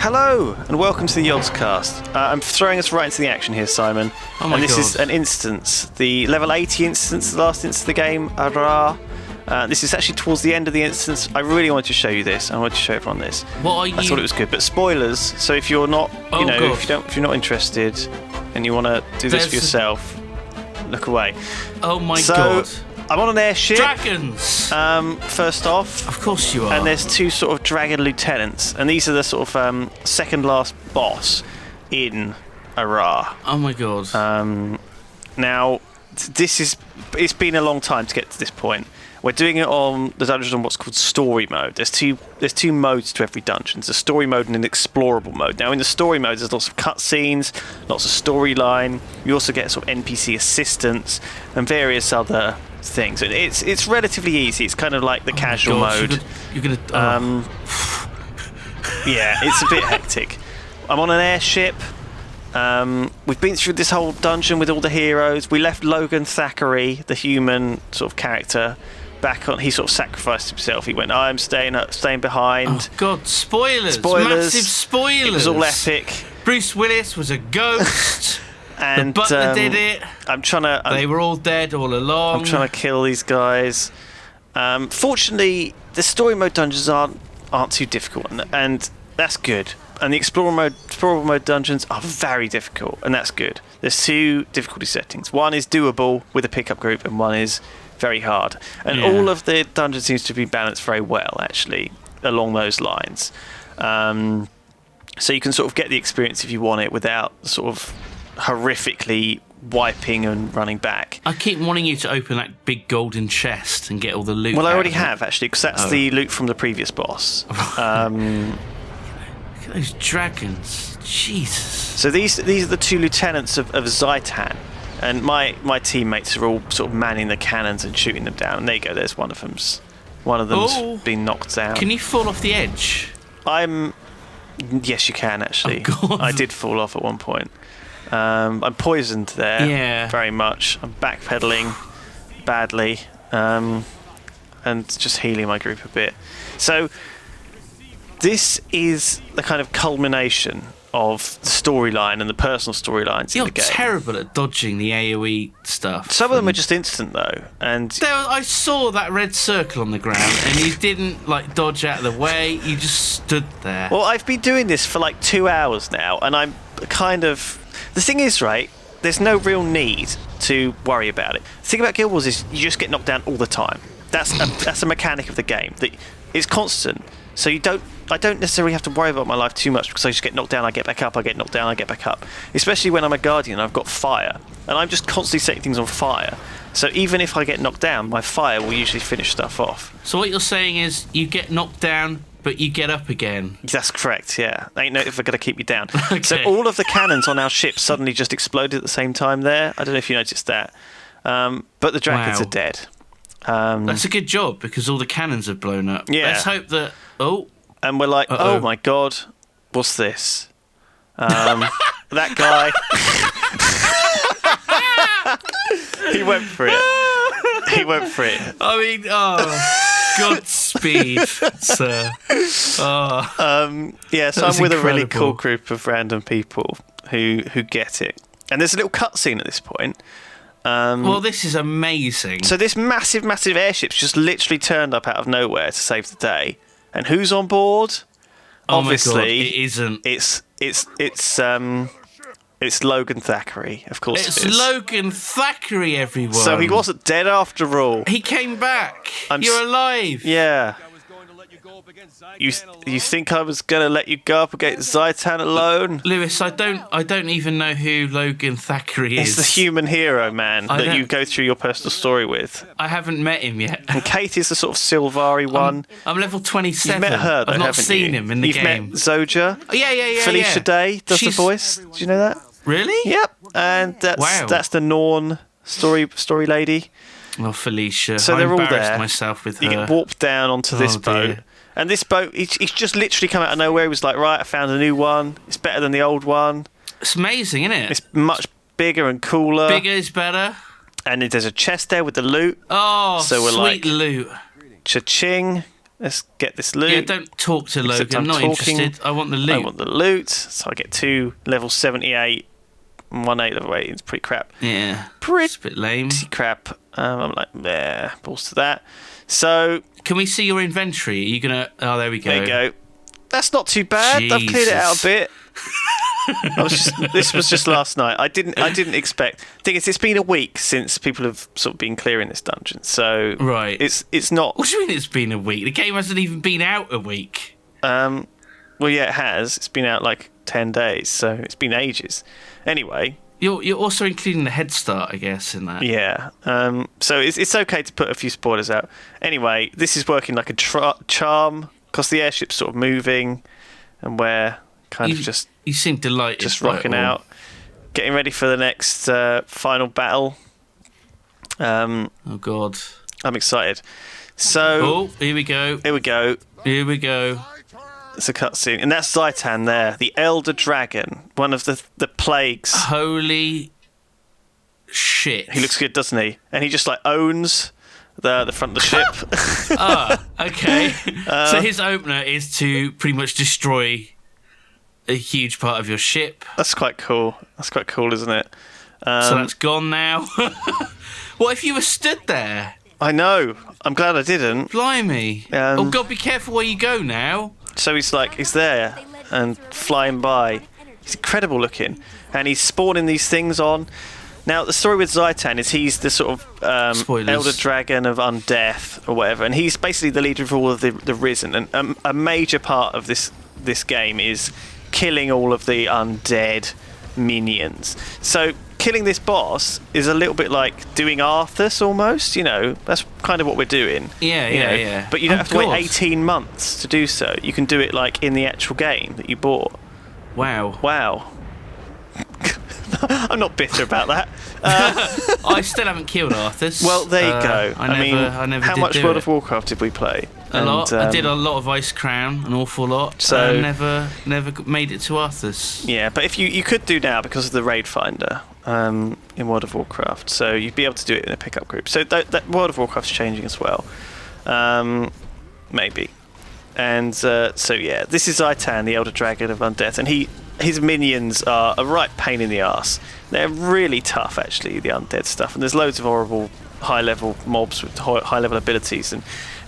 Hello, and welcome to the Yogscast. I'm throwing us right into the action here, Simon. Oh my and this God. is an instance, the level 80 instance, the last instance of the game, Ara. This is actually towards the end of the instance. I really wanted to show you this. I wanted to show everyone this. What are you? I thought it was good, but spoilers. So if you're not, Oh, God. if you're not interested, and you want to do this for yourself, look away. Oh my So, God. I'm on an airship. Dragons! First off. Of course you are. And there's two sort of dragon lieutenants, and these are the sort of second last boss in Ara. Oh my God. Now, it's been a long time to get to this point. We're doing it on the dungeon on what's called story mode. There's two modes to every dungeon. There's a story mode and an explorable mode. Now, in the story mode, there's lots of cutscenes, lots of storyline. You also get sort of NPC assistance and various other things. And it's relatively easy. It's kind of like the casual mode. You're gonna. Yeah, it's a bit hectic. I'm on an airship. We've been through this whole dungeon with all the heroes. We left Logan Thackeray, the human sort of character, back on. He sort of sacrificed himself. He went, I'm staying behind. Oh God! Spoilers! Spoilers. Massive spoilers! It was all epic. Bruce Willis was a ghost. And the butler did it. They were all dead all along. I'm trying to kill these guys. Fortunately, the story mode dungeons aren't too difficult, and that's good. And the explorable mode dungeons are very difficult, and that's good. There's two difficulty settings. One is doable with a pickup group, and one is very hard. And all of the dungeons seems to be balanced very well, actually, along those lines. So you can sort of get the experience if you want it without sort of horrifically wiping and running back. I keep wanting you to open that big golden chest and get all the loot. Well, I already have, actually, because that's the loot from the previous boss. Look at those dragons. Jesus. So these are the two lieutenants of Zaitan, and my teammates are all sort of manning the cannons and shooting them down. And there you go. There's one of them's been knocked down. Can you fall off the edge? Yes, you can actually. Oh, God. I did fall off at one point. I'm poisoned there. Yeah. Very much. I'm backpedaling badly, and just healing my group a bit. So this is the kind of culmination of the storyline and the personal storylines in the game. You're terrible at dodging the AoE stuff. Some of them are just instant though, and I saw that red circle on the ground, and you didn't dodge out of the way. You just stood there. well, I've been doing this for like 2 hours now, and I'm kind of. The thing is, right? There's no real need to worry about it. The thing about Guild Wars is you just get knocked down all the time. That's a mechanic of the game. It's constant. So I don't necessarily have to worry about my life too much because I just get knocked down, I get back up, I get knocked down, I get back up. Especially when I'm a guardian, I've got fire, and I'm just constantly setting things on fire. So even if I get knocked down, my fire will usually finish stuff off. So what you're saying is you get knocked down, but you get up again. That's correct, yeah. Ain't no if we're going to keep you down. Okay. So all of the cannons on our ship suddenly just exploded at the same time there. I don't know if you noticed that. But the dragons Wow. are dead. That's a good job because all the cannons have blown up. Yeah. Let's hope that. And we're like, Uh-oh. oh my God, what's this? That guy. He went for it. He went for it. I mean, Godspeed, sir. Yeah, so That was I'm with a really incredible. cool group of random people who get it. And there's a little cutscene at this point. Well, this is amazing. So this massive airship's just literally turned up out of nowhere to save the day. And who's on board? Oh Obviously, my God, it isn't. It's Logan Thackeray, of course. It's it is. Logan Thackeray, everyone. So he wasn't dead after all. He came back. I'm You're s- alive. Yeah. You think I was going to let you go up against Zaitan alone? Lewis, I don't even know who Logan Thackeray is. It's the human hero, man, that don't- you go through your personal story with. I haven't met him yet. And Kate is the sort of Silvari one. I'm level 27. You've met her, though, I've not haven't seen you? him in the You've game. met Zoja. Oh, yeah. Felicia Day does She's- the voice. Do you know that? Really? Yep. And Wow. that's the Norn story lady. Well, Felicia. So I they're all embarrassed there. myself with her. You get warped down onto this Oh, boat. dear. And this boat, he's just literally come out of nowhere. He was like, right, I found a new one. It's better than the old one. It's amazing, isn't it? It's much bigger and cooler. Bigger is better. And there's a chest there with the loot. Oh, So we're sweet like- loot. Cha-ching. Let's get this loot. Yeah, don't talk to Except Logan. I'm Not talking. interested. I want the loot. I want the loot. So I get 2 level 78 and 1 8 level 8. It's pretty crap. Yeah. Pretty It's a bit lame. crap. I'm like, yeah, balls to that. So Can we see your inventory? Are you going to... Oh, there we go. there you go. That's not too bad. I've cleared it out a bit. This was just last night. I didn't expect. Thing is, it's been a week since people have sort of been clearing this dungeon. So Right. it's not. What do you mean it's been a week? The game hasn't even been out a week. Well, yeah, it has. It's been out like 10 days, so it's been ages. Anyway. You're also including the head start, I guess, in that. Yeah. So it's okay to put a few spoilers out. Anyway, this is working like a charm because the airship's sort of moving, and we're kind of just You seem delighted. just by it rocking all. out, getting ready for the next final battle. Oh, God. I'm excited. So Oh, here we go. here we go. Here we go. It's a cutscene, and that's Zaitan there, the Elder Dragon, one of the plagues. Holy shit. He looks good, doesn't he? And he just like owns the front of the ship. Ah, okay. So his opener is to pretty much destroy a huge part of your ship. That's quite cool. That's quite cool, isn't it? So that's gone now. What if you were stood there? I know. I'm glad I didn't. Blimey. Oh, God, be careful where you go now. So he's there and flying by. He's incredible looking, and he's spawning these things on. Now the story with Zaitan is he's the sort of Spoilers. elder dragon of undeath or whatever, and he's basically the leader of all of the risen. And a major part of this game is killing all of the undead minions. So killing this boss is a little bit like doing Arthas almost, that's kind of what we're doing. Yeah. But you don't have to wait God. 18 months to do so. You can do it like in the actual game that you bought. Wow. I'm not bitter about that. I still haven't killed Arthas. Well, there you go. I never how did much do World it. of Warcraft did we play? A lot. I did a lot of Ice Crown, an awful lot. So- never made it to Arthas. Yeah, but if you could do now because of the raid finder in World of Warcraft, so you'd be able to do it in a pickup group. So that World of Warcraft's changing as well, maybe. And so yeah, this is Zaitan, the Elder Dragon of Undeath, and his minions are a right pain in the arse. They're really tough, actually, the undead stuff, and there's loads of horrible high-level mobs with high-level abilities, and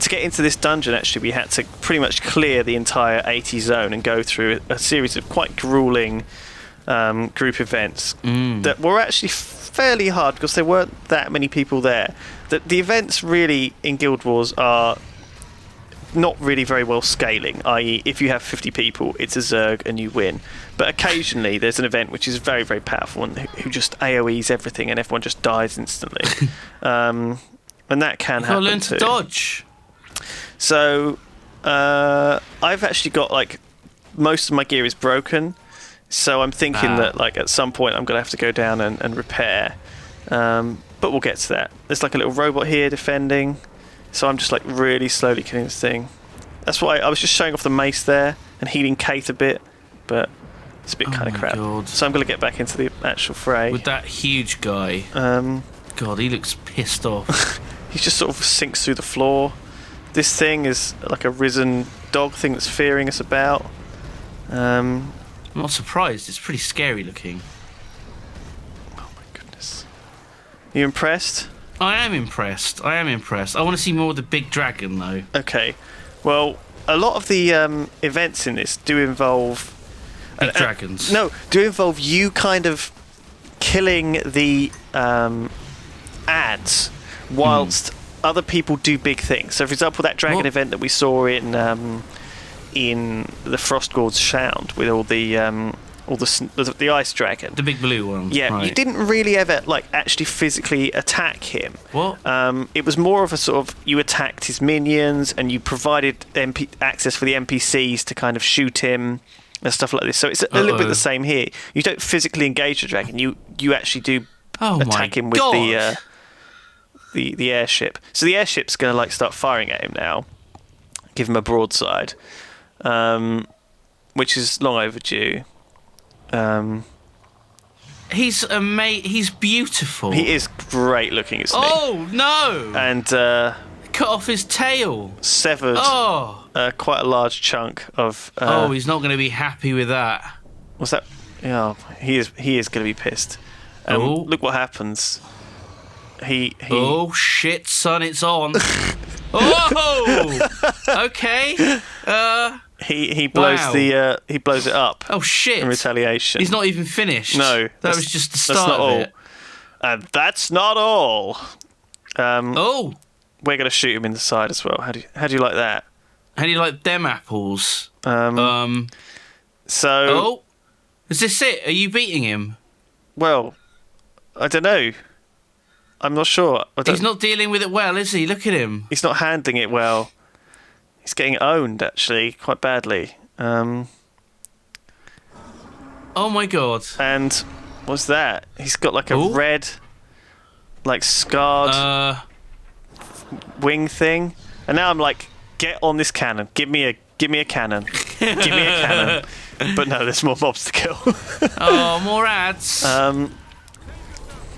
to get into this dungeon, actually, we had to pretty much clear the entire 80 zone and go through a series of quite grueling group events that were actually fairly hard because there weren't that many people there. The events really in Guild Wars are not really very well scaling, i.e. if you have 50 people, it's a Zerg and you win. But occasionally there's an event which is very, very powerful and who just AoEs everything and everyone just dies instantly. And that can happen Gotta learn too. to dodge. So I've actually got like most of my gear is broken, so I'm thinking that like at some point I'm gonna have to go down and repair. But we'll get to that. There's like a little robot here defending, so I'm just like really slowly killing this thing. That's why I was just showing off the mace there and healing Kate a bit, but it's a bit kind of my crap. God. So I'm gonna get back into the actual fray. With that huge guy. God, he looks pissed off. He just sort of sinks through the floor. This thing is like a risen dog thing that's fearing us about. I'm not surprised. It's pretty scary looking. Oh my goodness. You impressed? I am impressed. I want to see more of the big dragon, though. Okay. Well, a lot of the events in this do involve... Big dragons. No, do involve you kind of killing the ads whilst other people do big things. So, for example, that dragon event that we saw in the Frost Gorge Sound with all the ice dragon. The big blue one. Yeah, right. you didn't really ever actually physically attack him. What? It was more of a sort of you attacked his minions and you provided access for the NPCs to kind of shoot him and stuff like this. So it's a little bit the same here. You don't physically engage the dragon. You actually do attack him with the airship. So the airship's going to start firing at him now. Give him a broadside, which is long overdue. He's beautiful. He is great looking, isn't he? Oh no! And cut off his tail. Severed quite a large chunk of... he's not going to be happy with that. What's that? Yeah, he is going to be pissed. Look what happens. He Oh, shit, son, it's on. Oh! Okay. He blows he blows it up. Oh, shit. In retaliation. He's not even finished. No. That was just the start of all. it. And that's not all. We're going to shoot him in the side as well. How do you like that? How do you like them apples? So... is this it? Are you beating him? Well, I don't know. I'm not sure. He's not dealing with it well, is he? Look at him. He's not handling it well. He's getting owned, actually, quite badly. Oh my god. And what's that? He's got like a red, like scarred wing thing. And now I'm like, get on this cannon. Give me a cannon. Give me a cannon. But no, there's more mobs to kill. More ads.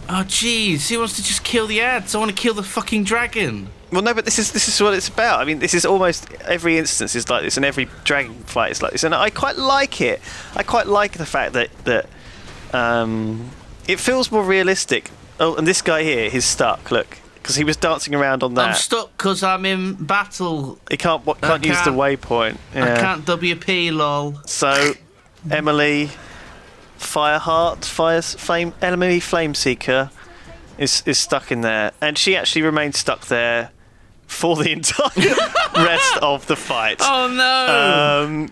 Oh jeez, he wants to just kill the ads. I want to kill the fucking dragon. Well, no, but this is what it's about. I mean, this is almost every instance is like this, and every dragon fight is like this, and I quite like it. I quite like the fact that it feels more realistic. Oh, and this guy here, he's stuck. Look, because he was dancing around on that. I'm stuck because I'm in battle. He can't use the waypoint. Yeah. I can't WP, lol. So, Emily Emily Flameseeker is stuck in there, and she actually remains stuck there for the entire rest of the fight. Oh no!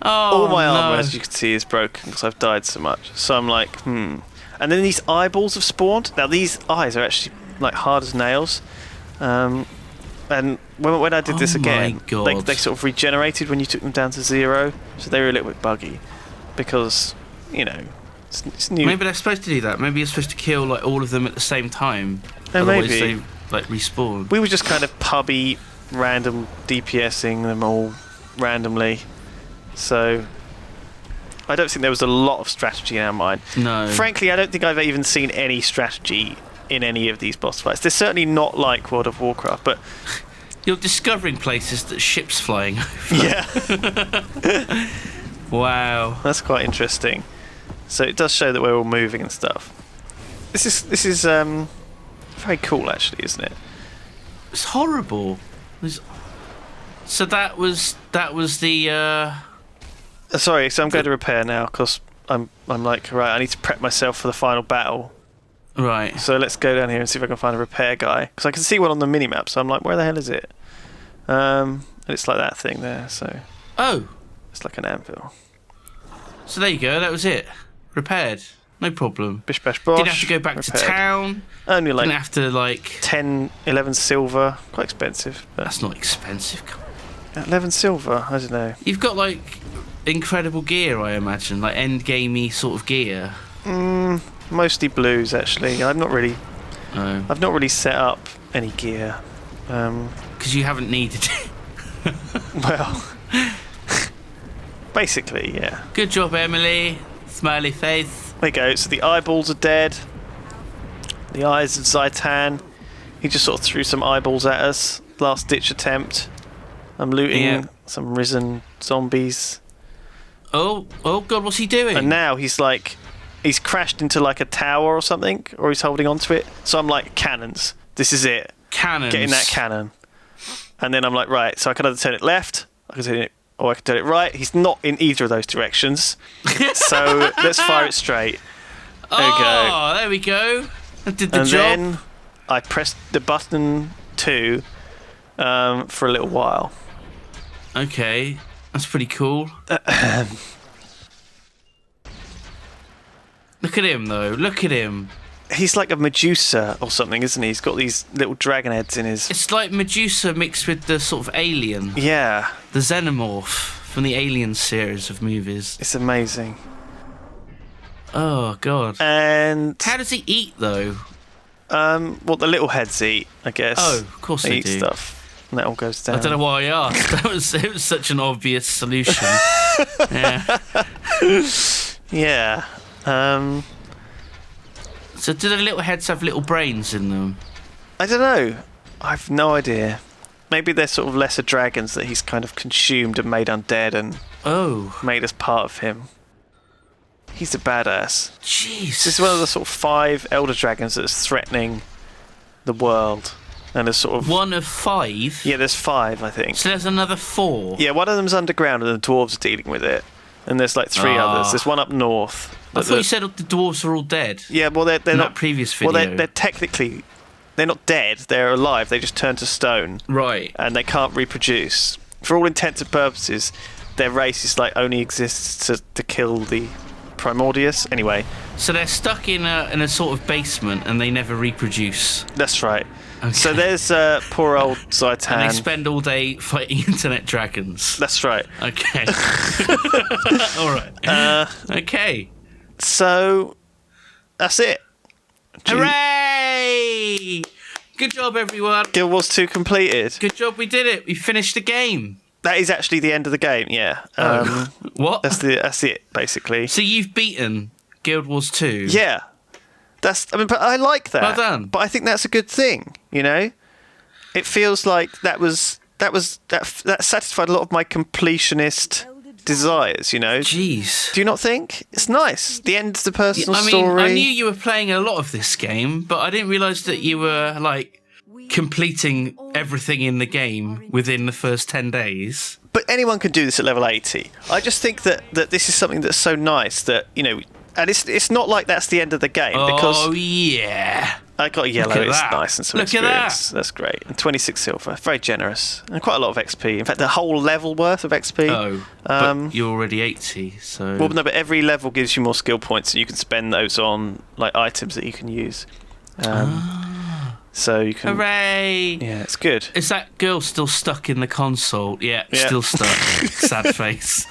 All my armor, as you can see, is broken because I've died so much. So I'm like, And then these eyeballs have spawned. Now these eyes are actually like hard as nails. And when I did this again, they sort of regenerated when you took them down to 0. So they were a little bit buggy because, it's new. Maybe they're supposed to do that. Maybe you're supposed to kill like all of them at the same time. Otherwise they like respawn. We were just kind of pubby, random DPSing them all randomly. So I don't think there was a lot of strategy in our mind. No. Frankly, I don't think I've even seen any strategy in any of these boss fights. They're certainly not like World of Warcraft, but you're discovering places that ships flying over. Yeah. Wow. That's quite interesting. So it does show that we're all moving and stuff. This is very cool, actually, isn't it? It's horrible. So that was the. Sorry, so I'm going to repair now because I'm like, right, I need to prep myself for the final battle. Right. So let's go down here and see if I can find a repair guy, because I can see one on the minimap. So I'm like, where the hell is it? And it's like that thing there. So. Oh. It's like an anvil. So there you go. That was it. Repaired. No problem. Bish bash bosh. Didn't have to go back to town. Only like. Didn't have to like 10, 11 silver. Quite expensive. But that's not expensive. 11 silver. I don't know. You've got like incredible gear, I imagine, like end gamey sort of gear. Mostly blues, actually. I've not really set up any gear. Because you haven't needed it. Well, basically, yeah. Good job, Emily. Smiley face. There you go. So the eyeballs are dead. The eyes of Zaitan. He just sort of threw some eyeballs at us. Last ditch attempt. I'm looting some risen zombies. Oh God, what's he doing? And now he's crashed into like a tower or something, or he's holding onto it. So I'm like, cannons. This is it. Cannons. Getting that cannon. And then I'm like, right, so I can either turn it left, or I can turn it right. He's not in either of those directions. So let's fire it straight. There we go. There we go. That did the and job. Then I pressed the button 2 for a little while. Okay, that's pretty cool. Look at him, though. Look at him. He's like a Medusa or something, isn't he? He's got these little dragon heads in his... It's like Medusa mixed with the sort of alien. Yeah. The xenomorph from the Alien series of movies. It's amazing. Oh, God. And... how does he eat, though? What the little heads eat, I guess. Oh, of course they eat do. Stuff. And that all goes down. I don't know why I asked. It was such an obvious solution. Yeah. Yeah. So do the little heads have little brains in them? I don't know. I've no idea. Maybe they're sort of lesser dragons that he's kind of consumed and made undead and made as part of him. He's a badass. Jeez. This is one of the sort of 5 elder dragons that's threatening the world. And there's sort of... One of 5? Yeah, there's 5, I think. So there's another 4? Yeah, one of them's underground and the dwarves are dealing with it. And there's like 3 others. There's one up north. I thought you said the dwarves are all dead. Yeah, well, they're in not... that previous video. Well, they're technically... They're not dead. They're alive. They just turn to stone. Right. And they can't reproduce. For all intents and purposes, their race is like only exists to kill the Primordius. Anyway. So they're stuck in a sort of basement and they never reproduce. That's right. Okay. So there's poor old Zaitan. And they spend all day fighting internet dragons. That's right. Okay. All right. Okay. So that's it. Hooray! Good job, everyone. Guild Wars 2 completed. Good job, we did it. We finished the game. That is actually the end of the game, yeah. What? That's it, basically. So you've beaten Guild Wars 2? Yeah. But I like that. Well done. But I think that's a good thing, you know? It feels like that satisfied a lot of my completionist desires, you know? Jeez. Do you not think? It's nice. The end's the personal story. I knew you were playing a lot of this game, but I didn't realise that you were, like, completing everything in the game within the first 10 days. But anyone can do this at level 80. I just think that this is something that's so nice that, you know... And it's not like that's the end of the game, because... Oh, yeah. I got yellow, it's that. nice and some Look experience. That's great. And 26 silver, very generous. And quite a lot of XP. In fact, the whole level worth of XP. Oh, but you're already 80, so... Well, no, but every level gives you more skill points, and you can spend those on like items that you can use. So you can... Hooray! Yeah, it's good. Is that girl still stuck in the console? Yeah. Still stuck. Sad face.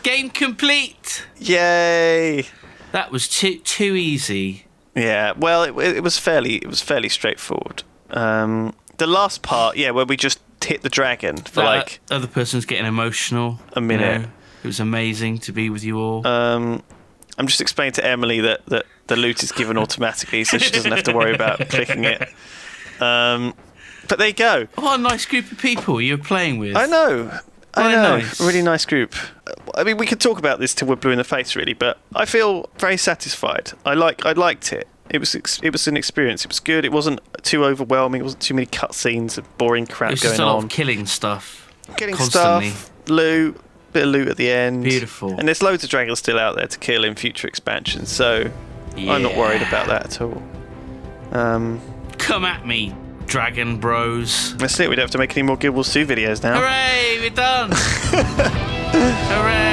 Game complete! Yay! That was too easy. Yeah, well, it was fairly straightforward. The last part, where we just hit the dragon for like other person's getting emotional. A minute. You know, it was amazing to be with you all. I'm just explaining to Emily that the loot is given automatically, so she doesn't have to worry about clicking it. But there you go. What a nice group of people you're playing with. I know. Nice. Really nice group. I mean, we could talk about this till we're blue in the face, really, but I feel very satisfied. I liked it. It was an experience. It was good. It wasn't too overwhelming. It wasn't too many cutscenes of boring crap going on. It was just a lot of killing stuff. Constantly. Stuff, loot, bit of loot at the end. Beautiful. And there's loads of dragons still out there to kill in future expansions, so I'm not worried about that at all. Come at me, Dragon Bros. That's it. We don't have to make any more Guild Wars 2 videos now. Hooray! We're done. Hooray!